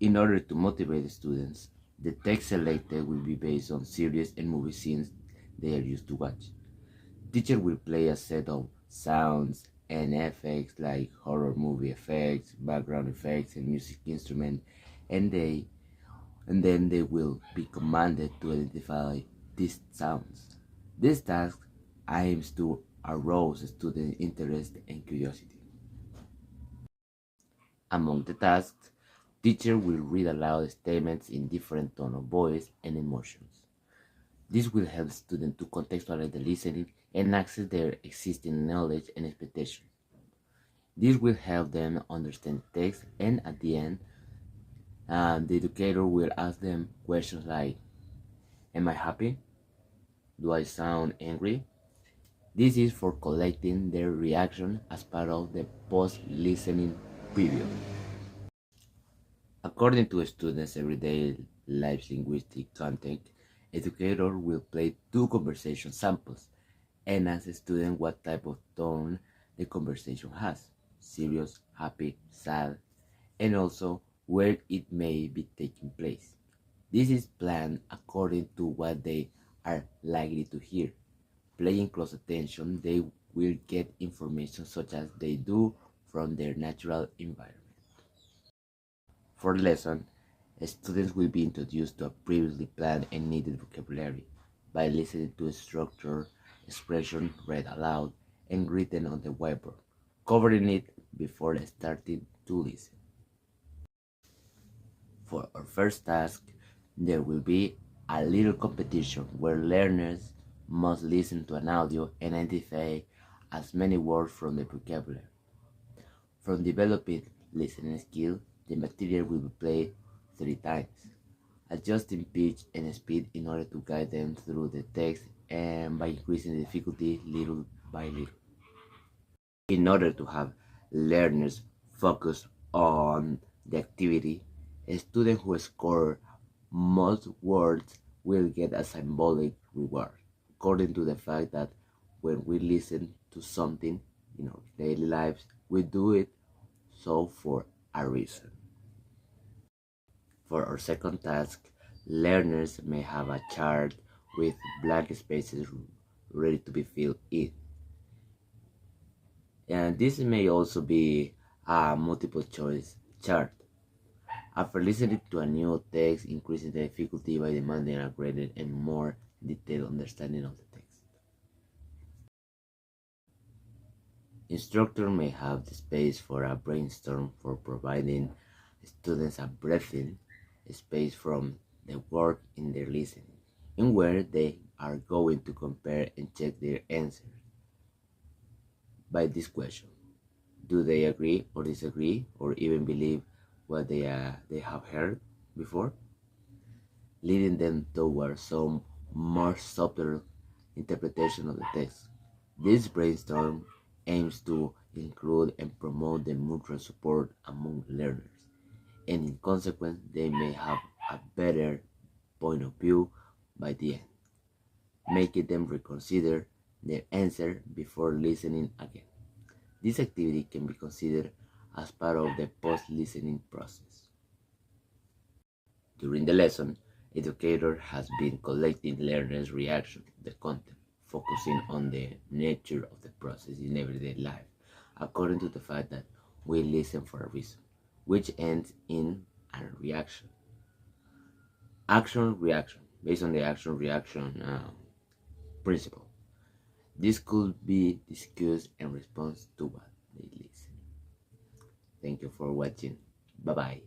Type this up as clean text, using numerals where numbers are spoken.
In order to motivate the students, the text selected will be based on series and movie scenes they are used to watch. Teacher will play a set of sounds and effects like horror movie effects, background effects, and music instrument, and then they will be commanded to identify these sounds. This task aims to arouse student interest and curiosity. Among the tasks, teacher will read aloud statements in different tone of voice and emotions. This will help students to contextualize the listening and access their existing knowledge and expectations. This will help them understand the text, and at the end, the educator will ask them questions like, am I happy? Do I sound angry? This is for collecting their reaction as part of the post-listening period. According to students' everyday life linguistic content, educator will play two conversation samples and ask the student what type of tone the conversation has, serious, happy, sad, and also where it may be taking place. This is planned according to what they are likely to hear. Paying close attention, they will get information such as they do from their natural environment. For the lesson, students will be introduced to a previously planned and needed vocabulary by listening to a structured expression read aloud and written on the whiteboard, covering it before starting to listen. For our first task, there will be a little competition where learners must listen to an audio and identify as many words from the vocabulary. From developing listening skill, the material will be played 3 times, adjusting pitch and speed in order to guide them through the text and by increasing the difficulty little by little. In order to have learners focus on the activity, a student who scores most words will get a symbolic reward, according to the fact that when we listen to something in our daily lives, we do it so for a reason. For our second task, learners may have a chart with blank spaces ready to be filled in. And this may also be a multiple choice chart. After listening to a new text, increasing the difficulty by demanding a greater and more detailed understanding of the text. Instructor may have the space for a brainstorm for providing students a breathing space from the work in their listening, in where they are going to compare and check their answers by this question. Do they agree or disagree or even believe what they have heard before? Leading them towards some more subtle interpretation of the text. This brainstorm aims to include and promote the mutual support among learners, and in consequence, they may have a better point of view by the end, making them reconsider their answer before listening again. This activity can be considered as part of the post-listening process. During the lesson, educator has been collecting learners' reaction to the content, focusing on the nature of the process in everyday life, according to the fact that we listen for a reason, which ends in a reaction. Action reaction, based on the action reaction principle. This could be discussed in response to what they listen. Thank you for watching. Bye bye.